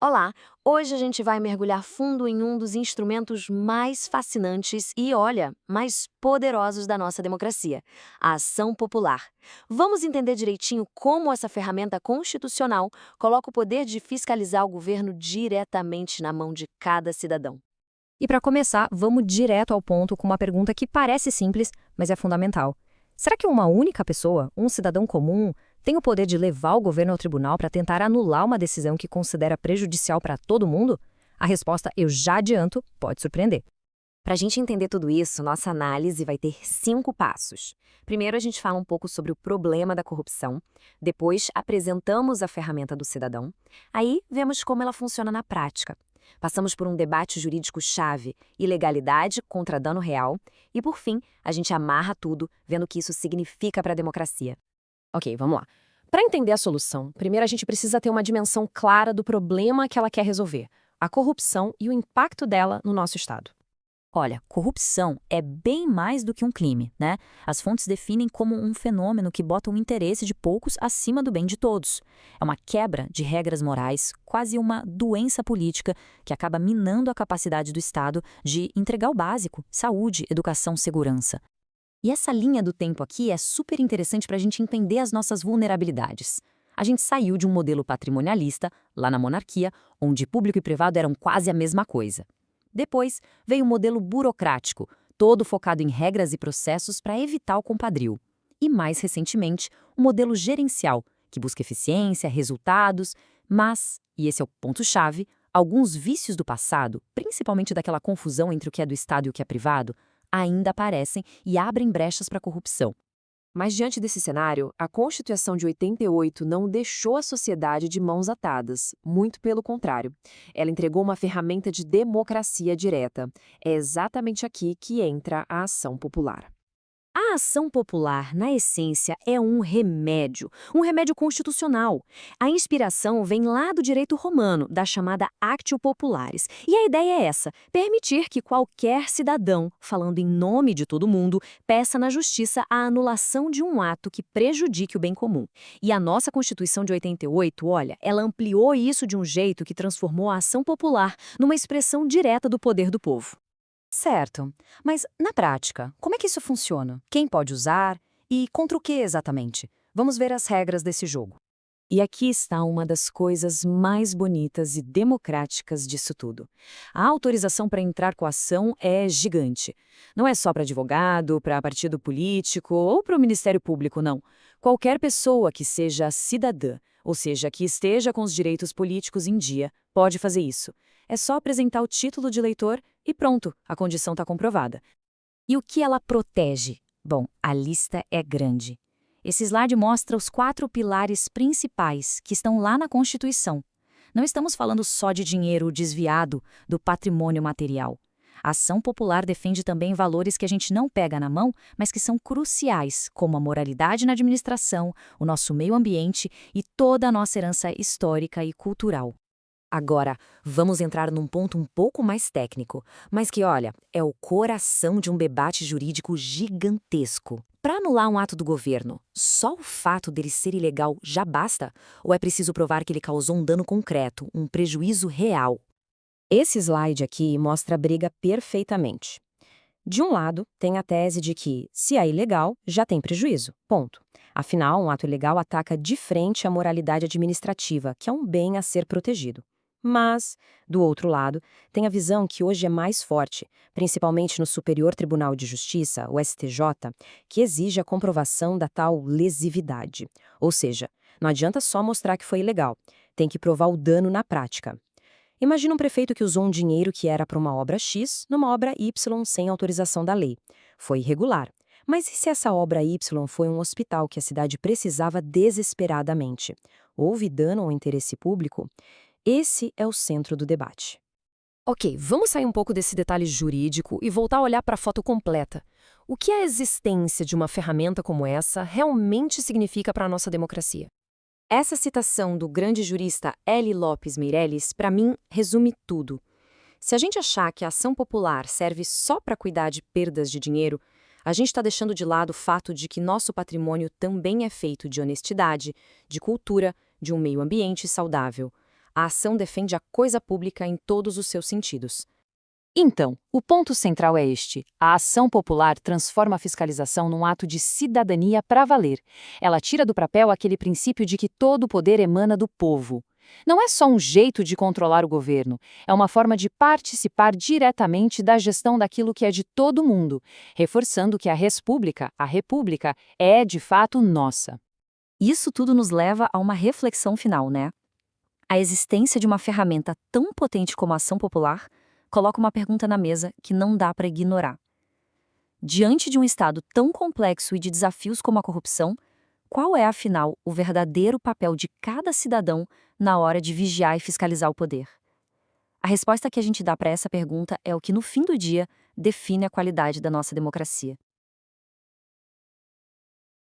Olá! Hoje a gente vai mergulhar fundo em um dos instrumentos mais fascinantes e, olha, mais poderosos da nossa democracia, a ação popular. Vamos entender direitinho como essa ferramenta constitucional coloca o poder de fiscalizar o governo diretamente na mão de cada cidadão. E para começar, vamos direto ao ponto com uma pergunta que parece simples, mas é fundamental. Será que uma única pessoa, um cidadão comum, tem o poder de levar o governo ao tribunal para tentar anular uma decisão que considera prejudicial para todo mundo? A resposta, eu já adianto, pode surpreender. Para a gente entender tudo isso, nossa análise vai ter 5 passos. Primeiro, a gente fala um pouco sobre o problema da corrupção. Depois, apresentamos a ferramenta do cidadão. Aí, vemos como ela funciona na prática. Passamos por um debate jurídico-chave, ilegalidade contra dano real. E, por fim, a gente amarra tudo, vendo o que isso significa para a democracia. Ok, vamos lá. Para entender a solução, primeiro a gente precisa ter uma dimensão clara do problema que ela quer resolver, a corrupção e o impacto dela no nosso Estado. Olha, corrupção é bem mais do que um crime, né? As fontes definem como um fenômeno que bota o interesse de poucos acima do bem de todos. É uma quebra de regras morais, quase uma doença política que acaba minando a capacidade do Estado de entregar o básico: saúde, educação, segurança. E essa linha do tempo aqui é super interessante para a gente entender as nossas vulnerabilidades. A gente saiu de um modelo patrimonialista, lá na monarquia, onde público e privado eram quase a mesma coisa. Depois veio o modelo burocrático, todo focado em regras e processos para evitar o compadrio. E mais recentemente, o modelo gerencial, que busca eficiência, resultados, mas, e esse é o ponto-chave, alguns vícios do passado, principalmente daquela confusão entre o que é do Estado e o que é privado, ainda aparecem e abrem brechas para a corrupção. Mas diante desse cenário, a Constituição de 88 não deixou a sociedade de mãos atadas, muito pelo contrário. Ela entregou uma ferramenta de democracia direta. É exatamente aqui que entra a ação popular. A ação popular, na essência, é um remédio constitucional. A inspiração vem lá do direito romano, da chamada Actio Populares. E a ideia é essa: permitir que qualquer cidadão, falando em nome de todo mundo, peça na justiça a anulação de um ato que prejudique o bem comum. E a nossa Constituição de 88, olha, ela ampliou isso de um jeito que transformou a ação popular numa expressão direta do poder do povo. Certo. Mas, na prática, como é que isso funciona? Quem pode usar? E contra o que exatamente? Vamos ver as regras desse jogo. E aqui está uma das coisas mais bonitas e democráticas disso tudo. A autorização para entrar com a ação é gigante. Não é só para advogado, para partido político ou para o Ministério Público, não. Qualquer pessoa que seja cidadã, ou seja, que esteja com os direitos políticos em dia, pode fazer isso. É só apresentar o título de eleitor e pronto, a condição está comprovada. E o que ela protege? Bom, a lista é grande. Esse slide mostra os 4 pilares principais que estão lá na Constituição. Não estamos falando só de dinheiro desviado do patrimônio material. A ação popular defende também valores que a gente não pega na mão, mas que são cruciais, como a moralidade na administração, o nosso meio ambiente e toda a nossa herança histórica e cultural. Agora, vamos entrar num ponto um pouco mais técnico, mas que, olha, é o coração de um debate jurídico gigantesco. Para anular um ato do governo, só o fato dele ser ilegal já basta? Ou é preciso provar que ele causou um dano concreto, um prejuízo real? Esse slide aqui mostra a briga perfeitamente. De um lado, tem a tese de que, se é ilegal, já tem prejuízo. Ponto. Afinal, um ato ilegal ataca de frente a moralidade administrativa, que é um bem a ser protegido. Mas, do outro lado, tem a visão que hoje é mais forte, principalmente no Superior Tribunal de Justiça, o STJ, que exige a comprovação da tal lesividade. Ou seja, não adianta só mostrar que foi ilegal, tem que provar o dano na prática. Imagina um prefeito que usou um dinheiro que era para uma obra X numa obra Y sem autorização da lei. Foi irregular. Mas e se essa obra Y foi um hospital que a cidade precisava desesperadamente? Houve dano ao interesse público? Esse é o centro do debate. Ok, vamos sair um pouco desse detalhe jurídico e voltar a olhar para a foto completa. O que a existência de uma ferramenta como essa realmente significa para a nossa democracia? Essa citação do grande jurista L. Lopes Meireles, para mim, resume tudo. Se a gente achar que a ação popular serve só para cuidar de perdas de dinheiro, a gente está deixando de lado o fato de que nosso patrimônio também é feito de honestidade, de cultura, de um meio ambiente saudável. A ação defende a coisa pública em todos os seus sentidos. Então, o ponto central é este: a ação popular transforma a fiscalização num ato de cidadania para valer. Ela tira do papel aquele princípio de que todo o poder emana do povo. Não é só um jeito de controlar o governo, é uma forma de participar diretamente da gestão daquilo que é de todo mundo, reforçando que a república, é de fato nossa. Isso tudo nos leva a uma reflexão final, né? A existência de uma ferramenta tão potente como a ação popular coloca uma pergunta na mesa que não dá para ignorar. Diante de um Estado tão complexo e de desafios como a corrupção, qual é, afinal, o verdadeiro papel de cada cidadão na hora de vigiar e fiscalizar o poder? A resposta que a gente dá para essa pergunta é o que, no fim do dia, define a qualidade da nossa democracia.